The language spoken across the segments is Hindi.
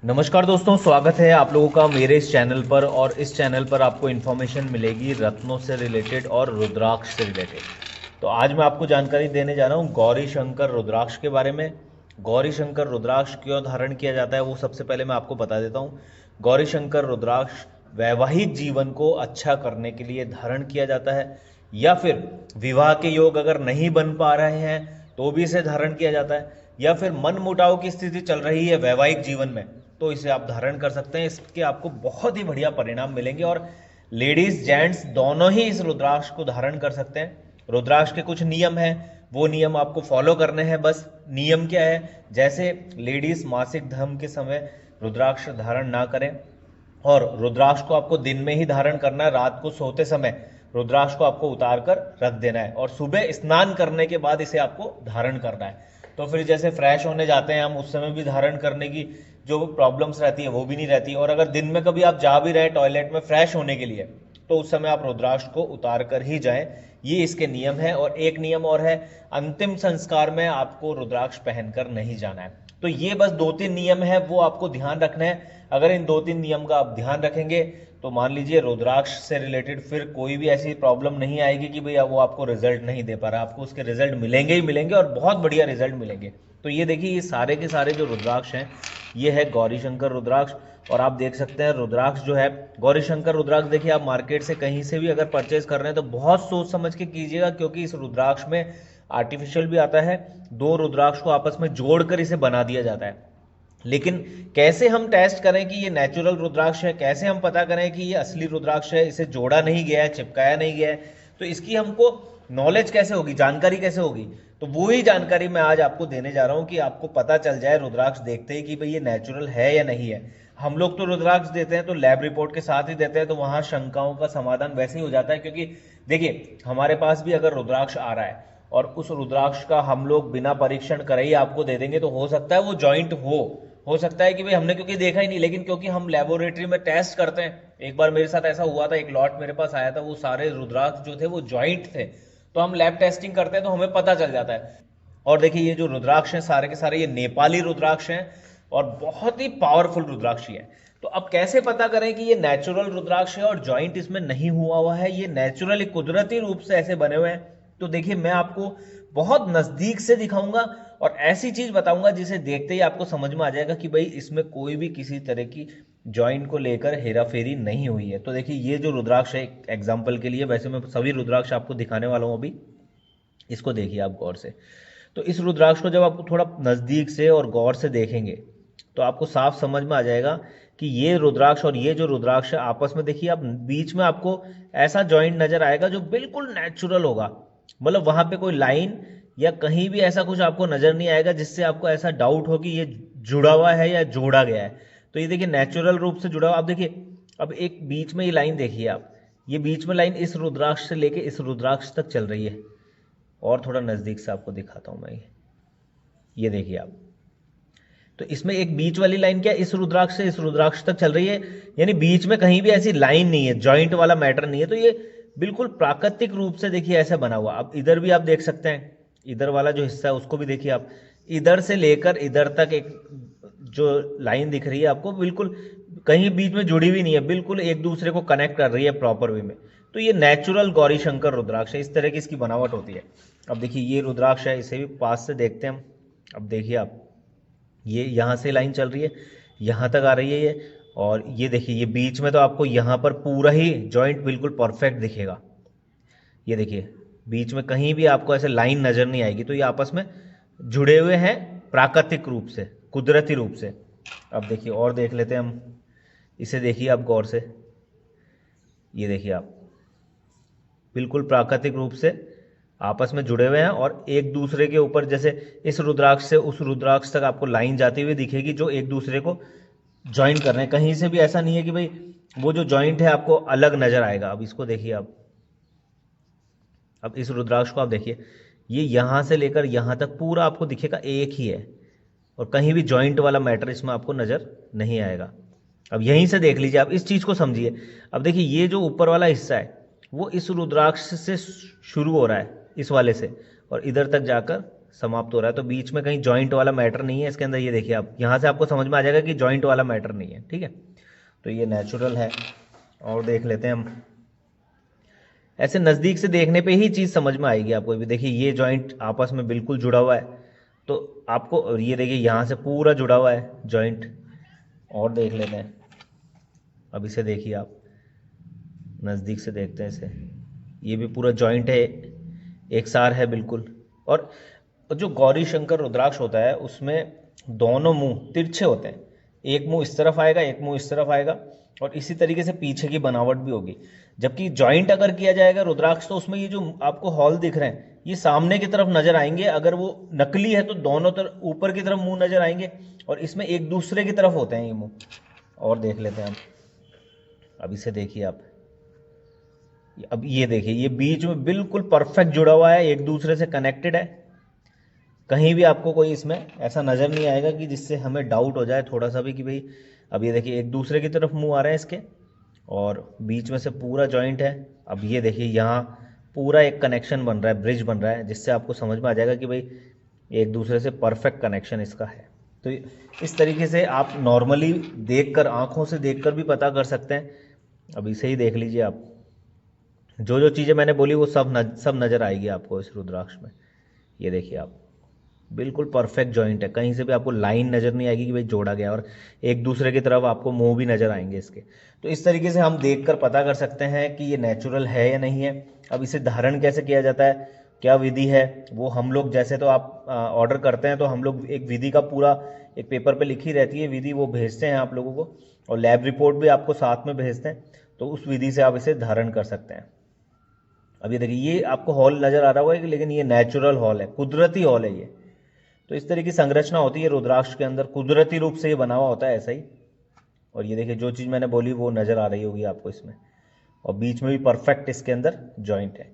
नमस्कार दोस्तों, स्वागत है आप लोगों का मेरे इस चैनल पर। और इस चैनल पर आपको इन्फॉर्मेशन मिलेगी रत्नों से रिलेटेड और रुद्राक्ष से रिलेटेड। तो आज मैं आपको जानकारी देने जा रहा हूँ गौरी शंकर रुद्राक्ष के बारे में। गौरी शंकर रुद्राक्ष क्यों धारण किया जाता है वो सबसे पहले मैं आपको बता देता हूँ। गौरी शंकर रुद्राक्ष वैवाहिक जीवन को अच्छा करने के लिए धारण किया जाता है, या फिर विवाह के योग अगर नहीं बन पा रहे हैं तो भी इसे धारण किया जाता है, या फिर मन मुटाव की स्थिति चल रही है वैवाहिक जीवन में तो इसे आप धारण कर सकते हैं। इसके आपको बहुत ही बढ़िया परिणाम मिलेंगे और लेडीज जेंट्स दोनों ही इस रुद्राक्ष को धारण कर सकते हैं। रुद्राक्ष के कुछ नियम हैं, वो नियम आपको फॉलो करने हैं। बस नियम क्या है, जैसे लेडीज मासिक धर्म के समय रुद्राक्ष धारण ना करें, और रुद्राक्ष को आपको दिन में ही धारण करना है। रात को सोते समय रुद्राक्ष को आपको उतार कर रख देना है, और सुबह स्नान करने के बाद इसे आपको धारण करना है। तो फिर जैसे फ्रेश होने जाते हैं हम, उस समय भी धारण करने की जो प्रॉब्लम्स रहती है वो भी नहीं रहती। और अगर दिन में कभी आप जा भी रहे टॉयलेट में फ्रेश होने के लिए तो उस समय आप रुद्राक्ष को उतार कर ही जाएं। ये इसके नियम है। और एक नियम और है, अंतिम संस्कार में आपको रुद्राक्ष पहनकर नहीं जाना है। तो ये बस 2-3 नियम है, वो आपको ध्यान रखना है। अगर इन 2-3 नियम का आप ध्यान रखेंगे तो मान लीजिए रुद्राक्ष से रिलेटेड फिर कोई भी ऐसी प्रॉब्लम नहीं आएगी कि भैया वो आपको रिजल्ट नहीं दे पा रहा। आपको उसके रिजल्ट मिलेंगे ही मिलेंगे, और बहुत बढ़िया रिजल्ट मिलेंगे। तो ये देखिए, ये सारे के सारे जो रुद्राक्ष हैं ये है गौरी शंकर रुद्राक्ष। और आप देख सकते हैं रुद्राक्ष जो है गौरी शंकर रुद्राक्ष, देखिए आप मार्केट से कहीं से भी अगर परचेज कर रहे हैं तो बहुत सोच समझ के कीजिएगा, क्योंकि इस रुद्राक्ष में आर्टिफिशियल भी आता है। 2 रुद्राक्ष को आपस में जोड़कर इसे बना दिया जाता है। लेकिन कैसे हम टेस्ट करें कि ये नेचुरल रुद्राक्ष है, कैसे हम पता करें कि ये असली रुद्राक्ष है, इसे जोड़ा नहीं गया है, चिपकाया नहीं गया है, तो इसकी हमको नॉलेज कैसे होगी, जानकारी कैसे होगी? तो वो ही जानकारी मैं आज आपको देने जा रहा हूँ कि आपको पता चल जाए रुद्राक्ष देखते ही कि भाई ये नेचुरल है या नहीं है। हम लोग तो रुद्राक्ष देते हैं तो लैब रिपोर्ट के साथ ही देते हैं, तो वहां शंकाओं का समाधान वैसे ही हो जाता है। क्योंकि देखिए, हमारे पास भी अगर रुद्राक्ष आ रहा है और उस रुद्राक्ष का हम लोग बिना परीक्षण करे ही आपको दे देंगे तो हो सकता है वो जॉइंट हो सकता है कि भाई हमने क्योंकि देखा ही नहीं, लेकिन क्योंकि हम लेबोरेटरी में टेस्ट करते हैं। एक बार मेरे साथ ऐसा हुआ था, एक लॉट मेरे पास आया था, वो सारे रुद्राक्ष जो थे वो जॉइंट थे। तो हम लैब टेस्टिंग करते हैं तो हमें पता चल जाता है। और देखिए, ये जो रुद्राक्ष हैं सारे के सारे ये नेपाली रुद्राक्ष हैं और बहुत ही पावरफुल रुद्राक्ष है। तो अब कैसे पता करें कि ये नेचुरल रुद्राक्ष है और जॉइंट इसमें नहीं हुआ है, ये नेचुरली कुदरती रूप से ऐसे बने हुए हैं? तो देखिए, मैं आपको बहुत नजदीक से दिखाऊंगा और ऐसी चीज बताऊंगा जिसे देखते ही आपको समझ में आ जाएगा कि भाई इसमें कोई भी किसी तरह की जॉइंट को लेकर हेराफेरी नहीं हुई है। तो देखिए, ये जो रुद्राक्ष है एग्जाम्पल के लिए, वैसे मैं सभी रुद्राक्ष आपको दिखाने वाला हूं अभी, इसको देखिए आप गौर से। तो इस रुद्राक्ष को जब आप थोड़ा नजदीक से और गौर से देखेंगे तो आपको साफ समझ में आ जाएगा कि ये रुद्राक्ष और ये जो रुद्राक्ष है आपस में, देखिए आप बीच में आपको ऐसा जॉइंट नजर आएगा जो बिल्कुल नेचुरल होगा। मतलब वहां पे कोई लाइन या कहीं भी ऐसा कुछ आपको नजर नहीं आएगा जिससे आपको ऐसा डाउट हो कि ये जुड़ा हुआ है या जोड़ा गया है। तो ये देखिए नेचुरल रूप से जुड़ा हुआ। आप देखिए, अब एक बीच में ये लाइन देखिए आप, ये बीच में लाइन इस रुद्राक्ष से लेके इस रुद्राक्ष तक चल रही है। और थोड़ा नजदीक से आपको दिखाता हूं मैं, ये देखिए आप। तो इसमें एक बीच वाली लाइन क्या इस रुद्राक्ष से इस रुद्राक्ष तक चल रही है, यानी बीच में कहीं भी ऐसी लाइन नहीं है, जॉइंट वाला मैटर नहीं है। तो ये बिल्कुल प्राकृतिक रूप से देखिए ऐसा बना हुआ। अब इधर भी आप देख सकते हैं, इधर वाला जो हिस्सा है उसको भी देखिए आप, इधर से लेकर इधर तक एक जो लाइन दिख रही है आपको, बिल्कुल कहीं बीच में जुड़ी हुई नहीं है, बिल्कुल एक दूसरे को कनेक्ट कर रही है प्रॉपर वे में। तो ये नेचुरल गौरी शंकर रुद्राक्ष है, इस तरह की इसकी बनावट होती है। अब देखिए, ये रुद्राक्ष है, इसे भी पास से देखते हैं हम। अब देखिए आप, ये यहाँ से लाइन चल रही है, यहाँ तक आ रही है ये, और ये देखिए ये बीच में, तो आपको यहाँ पर पूरा ही जॉइंट बिल्कुल परफेक्ट दिखेगा। ये देखिए, बीच में कहीं भी आपको ऐसे लाइन नजर नहीं आएगी। तो ये आपस में जुड़े हुए हैं प्राकृतिक रूप से, कुदरती रूप से। अब देखिए और देख लेते हैं हम, इसे देखिए आप गौर से, ये देखिए आप, बिल्कुल प्राकृतिक रूप से आपस में जुड़े हुए हैं और एक दूसरे के ऊपर, जैसे इस रुद्राक्ष से उस रुद्राक्ष तक आपको लाइन जाती हुई दिखेगी जो एक दूसरे को ज्वाइन कर रहे हैं। कहीं से भी ऐसा नहीं है कि भाई वो जो जॉइंट है आपको अलग नजर आएगा। अब इसको देखिए आप, अब इस रुद्राक्ष को आप देखिए, ये यहां से लेकर यहां तक पूरा आपको दिखेगा एक ही है, और कहीं भी जॉइंट वाला मैटर इसमें आपको नजर नहीं आएगा। अब यहीं से देख लीजिए आप, इस चीज को समझिए। अब देखिए, ये जो ऊपर वाला हिस्सा है वो इस रुद्राक्ष से शुरू हो रहा है, इस वाले से, और इधर तक जाकर समाप्त हो रहा है। तो बीच में कहीं जॉइंट वाला मैटर नहीं है इसके अंदर। ये देखिए आप यहाँ से आपको समझ में आ जाएगा कि जॉइंट वाला मैटर नहीं है, ठीक है। तो ये नेचुरल है। और देख लेते हैं हम, ऐसे नज़दीक से देखने पे ही चीज़ समझ में आएगी आपको भी। देखिए ये जॉइंट आपस में बिल्कुल जुड़ा हुआ है, तो आपको, और ये देखिए यहाँ से पूरा जुड़ा हुआ है जॉइंट। और देख लेते हैं, अब इसे देखिए आप, नज़दीक से देखते हैं इसे, ये भी पूरा जॉइंट है, एक सार है बिल्कुल। और जो गौरी शंकर रुद्राक्ष होता है उसमें दोनों मुंह तिरछे होते हैं, एक मुंह इस तरफ आएगा, एक मुंह इस तरफ आएगा, और इसी तरीके से पीछे की बनावट भी होगी। जबकि जॉइंट अगर किया जाएगा रुद्राक्ष, तो उसमें ये जो आपको हॉल दिख रहे हैं ये सामने की तरफ नजर आएंगे। अगर वो नकली है तो दोनों तरफ ऊपर की तरफ मुंह नजर आएंगे, और इसमें एक दूसरे की तरफ होते हैं ये मुंह। और देख लेते हैं हम, अब इसे देखिए आप, अब ये देखिए ये बीच में बिल्कुल परफेक्ट जुड़ा हुआ है, एक दूसरे से कनेक्टेड है। कहीं भी आपको कोई इसमें ऐसा नज़र नहीं आएगा कि जिससे हमें डाउट हो जाए थोड़ा सा भी कि भाई, अब ये देखिए एक दूसरे की तरफ मुंह आ रहे हैं इसके, और बीच में से पूरा जॉइंट है। अब ये देखिए यहाँ पूरा एक कनेक्शन बन रहा है, ब्रिज बन रहा है, जिससे आपको समझ में आ जाएगा कि भाई एक दूसरे से परफेक्ट कनेक्शन इसका है। तो इस तरीके से आप नॉर्मली देखकर, आंखों से देखकर भी पता कर सकते हैं। अब इसे ही देख लीजिए आप, जो जो चीज़ें मैंने बोली वो सब नज़र आएगी आपको इस रुद्राक्ष में। ये देखिए आप, बिल्कुल परफेक्ट जॉइंट है, कहीं से भी आपको लाइन नज़र नहीं आएगी कि भाई जोड़ा गया, और एक दूसरे की तरफ आपको मुंह भी नज़र आएंगे इसके। तो इस तरीके से हम देखकर पता कर सकते हैं कि ये नेचुरल है या नहीं है। अब इसे धारण कैसे किया जाता है, क्या विधि है, वो हम लोग, जैसे तो आप ऑर्डर करते हैं तो हम लोग एक विधि का पूरा एक पेपर पे लिखी रहती है विधि, वो भेजते हैं आप लोगों को, और लैब रिपोर्ट भी आपको साथ में भेजते हैं। तो उस विधि से आप इसे धारण कर सकते हैं। अब ये देखिए ये आपको हॉल नज़र आ रहा होगा, लेकिन ये नेचुरल हॉल है, कुदरती हॉल है ये। तो इस तरह की संरचना होती है रुद्राक्ष के अंदर, कुदरती रूप से ये बना हुआ होता है ऐसा ही। और ये देखिए जो चीज़ मैंने बोली वो नज़र आ रही होगी आपको इसमें, और बीच में भी परफेक्ट इसके अंदर जॉइंट है।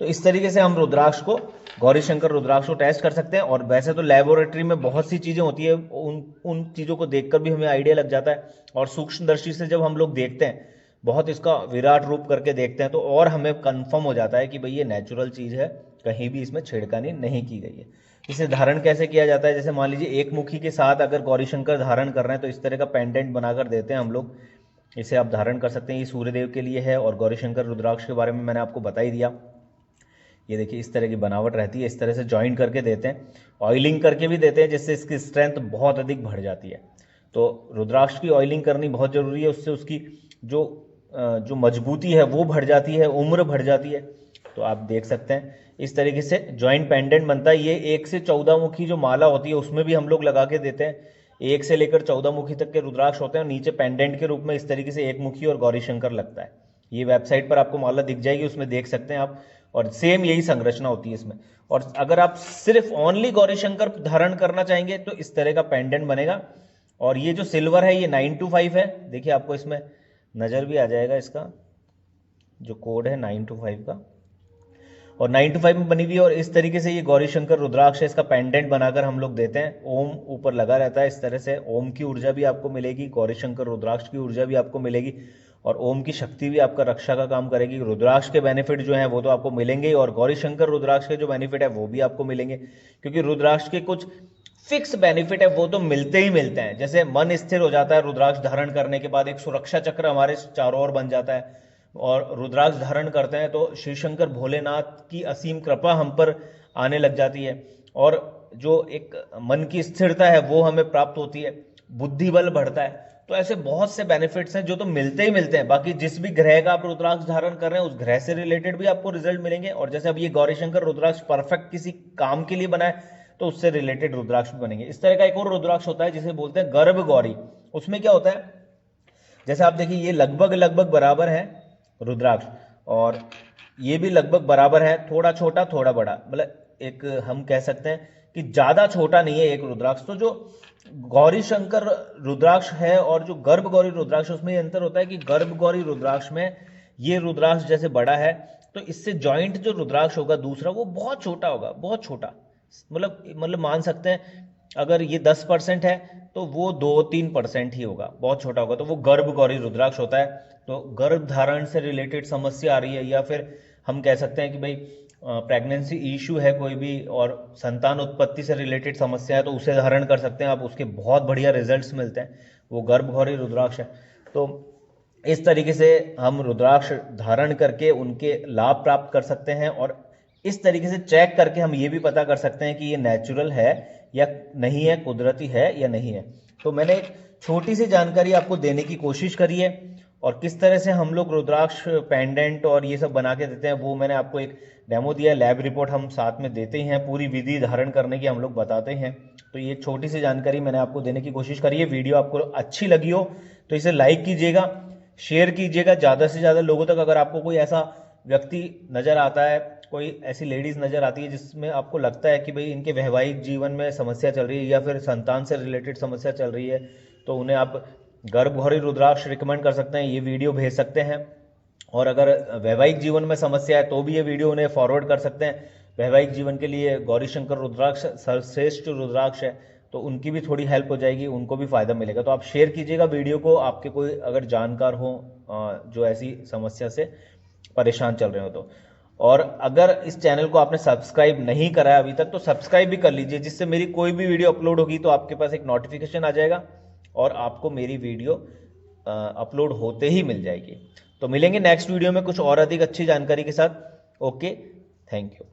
तो इस तरीके से हम रुद्राक्ष को, गौरी शंकर रुद्राक्ष को टेस्ट कर सकते हैं। और वैसे तो लेबोरेटरी में बहुत सी चीज़ें होती है, उन चीज़ों को देखकर भी हमें आइडिया लग जाता है। और सूक्ष्म दृष्टि से जब हम लोग देखते हैं, बहुत इसका विराट रूप करके देखते हैं, तो और हमें कंफर्म हो जाता है कि भाई ये नेचुरल चीज़ है, कहीं भी इसमें छेड़खानी नहीं की गई है। इसे धारण कैसे किया जाता है, जैसे मान लीजिए एक मुखी के साथ अगर गौरी शंकर धारण कर रहे हैं तो इस तरह का पेंडेंट बनाकर देते हैं हम लोग, इसे आप धारण कर सकते हैं। ये सूर्यदेव के लिए है, और गौरी शंकर रुद्राक्ष के बारे में मैंने आपको बता ही दिया। ये देखिए इस तरह की बनावट रहती है, इस तरह से जॉइन करके देते हैं, ऑयलिंग करके भी देते हैं, जिससे इसकी स्ट्रेंथ बहुत अधिक बढ़ जाती है। तो रुद्राक्ष की ऑयलिंग करनी बहुत ज़रूरी है, उससे उसकी जो मजबूती है वो बढ़ जाती है, उम्र बढ़ जाती है। तो आप देख सकते हैं इस तरीके से जॉइंट पेंडेंट बनता है। ये 1 से 14 मुखी जो माला होती है उसमें भी हम लोग लगा के देते हैं। 1 से लेकर 14 मुखी तक के रुद्राक्ष होते हैं, और नीचे पेंडेंट के रूप में इस तरीके से 1 मुखी और गौरी शंकर लगता है। ये वेबसाइट पर आपको माला दिख जाएगी, उसमें देख सकते हैं आप, और सेम यही संरचना होती है इसमें। और अगर आप सिर्फ ओनली गौरी शंकर धारण करना चाहेंगे तो इस तरह का पेंडेंट बनेगा। और ये जो सिल्वर है ये 925 है, देखिए आपको इसमें नज़र भी आ जाएगा, इसका जो कोड है 925 का, और 925 में बनी हुई है। और इस तरीके से ये गौरी शंकर रुद्राक्ष है, इसका पेंडेंट बनाकर हम लोग देते हैं। ओम ऊपर लगा रहता है इस तरह से, ओम की ऊर्जा भी आपको मिलेगी, गौरी शंकर रुद्राक्ष की ऊर्जा भी आपको मिलेगी, और ओम की शक्ति भी आपका रक्षा का काम करेगी। रुद्राक्ष के बेनिफिट जो हैं वो तो आपको मिलेंगे, और गौरी शंकर रुद्राक्ष के जो बेनिफिट है वो भी आपको मिलेंगे, क्योंकि रुद्राक्ष के कुछ फिक्स बेनिफिट है वो तो मिलते ही मिलते हैं। जैसे मन स्थिर हो जाता है रुद्राक्ष धारण करने के बाद, एक सुरक्षा चक्र हमारे चारों ओर बन जाता है, और रुद्राक्ष धारण करते हैं तो शिव शंकर भोलेनाथ की असीम कृपा हम पर आने लग जाती है, और जो एक मन की स्थिरता है वो हमें प्राप्त होती है, बुद्धि बल बढ़ता है। तो ऐसे बहुत से बेनिफिट्स हैं जो तो मिलते ही मिलते हैं। बाकी जिस भी ग्रह का आप रुद्राक्ष धारण कर रहे हैं उस ग्रह से रिलेटेड भी आपको रिजल्ट मिलेंगे, और जैसे अब ये गौरी शंकर रुद्राक्ष परफेक्ट किसी काम के लिए बना है तो उससे रिलेटेड रुद्राक्ष भी बनेंगे। इस तरह का एक और रुद्राक्ष होता है जिसे बोलते हैं गर्भ गौरी। उसमें क्या होता है, जैसे आप देखिए ये लगभग बराबर है रुद्राक्ष, और ये भी लगभग बराबर है, थोड़ा छोटा थोड़ा बड़ा, मतलब एक हम कह सकते हैं कि ज्यादा छोटा नहीं है एक रुद्राक्ष। तो जो गौरी शंकर रुद्राक्ष है और जो गर्भ गौरी रुद्राक्ष, उसमें ये अंतर होता है कि गर्भ गौरी रुद्राक्ष में ये रुद्राक्ष जैसे बड़ा है, तो इससे जॉइंट जो रुद्राक्ष होगा दूसरा वो बहुत छोटा होगा, बहुत छोटा, मतलब मान सकते हैं अगर ये 10% है तो वो 2-3% ही होगा, बहुत छोटा होगा, तो वो गर्भ गौरी रुद्राक्ष होता है। तो गर्भ धारण से रिलेटेड समस्या आ रही है, या फिर हम कह सकते हैं कि भाई प्रेगनेंसी इशू है कोई भी और संतान उत्पत्ति से रिलेटेड समस्या है तो उसे धारण कर सकते हैं आप, उसके बहुत बढ़िया रिजल्ट्स मिलते हैं। वो गर्भगौरी रुद्राक्ष है। तो इस तरीके से हम रुद्राक्ष धारण करके उनके लाभ प्राप्त कर सकते हैं और इस तरीके से चेक करके हम ये भी पता कर सकते हैं कि ये नेचुरल है या नहीं है, कुदरती है या नहीं है। तो मैंने एक छोटी सी जानकारी आपको देने की कोशिश करी है और किस तरह से हम लोग रुद्राक्ष पेंडेंट और ये सब बना के देते हैं वो मैंने आपको एक डेमो दिया है। लैब रिपोर्ट हम साथ में देते ही हैं, पूरी विधि धारण करने की हम लोग बताते हैं। तो ये छोटी सी जानकारी मैंने आपको देने की कोशिश करी है। वीडियो आपको अच्छी लगी हो तो इसे लाइक कीजिएगा, शेयर कीजिएगा ज़्यादा से ज़्यादा लोगों तक। अगर आपको कोई ऐसा व्यक्ति नज़र आता है, कोई ऐसी लेडीज़ नज़र आती है जिसमें आपको लगता है कि भाई इनके वैवाहिक जीवन में समस्या चल रही है या फिर संतान से रिलेटेड समस्या चल रही है, तो उन्हें आप गर्भगौरी रुद्राक्ष रिकमेंड कर सकते हैं, ये वीडियो भेज सकते हैं। और अगर वैवाहिक जीवन में समस्या है तो भी ये वीडियो उन्हें फॉरवर्ड कर सकते हैं। वैवाहिक जीवन के लिए गौरी शंकर रुद्राक्ष सर्वश्रेष्ठ रुद्राक्ष है, तो उनकी भी थोड़ी हेल्प हो जाएगी, उनको भी फ़ायदा मिलेगा। तो आप शेयर कीजिएगा वीडियो को, आपके कोई अगर जानकार हो जो ऐसी समस्या से परेशान चल रहे हो तो। और अगर इस चैनल को आपने सब्सक्राइब नहीं करा है अभी तक तो सब्सक्राइब भी कर लीजिए, जिससे मेरी कोई भी वीडियो अपलोड होगी तो आपके पास एक नोटिफिकेशन आ जाएगा और आपको मेरी वीडियो अपलोड होते ही मिल जाएगी। तो मिलेंगे नेक्स्ट वीडियो में कुछ और अधिक अच्छी जानकारी के साथ। Okay, thank you.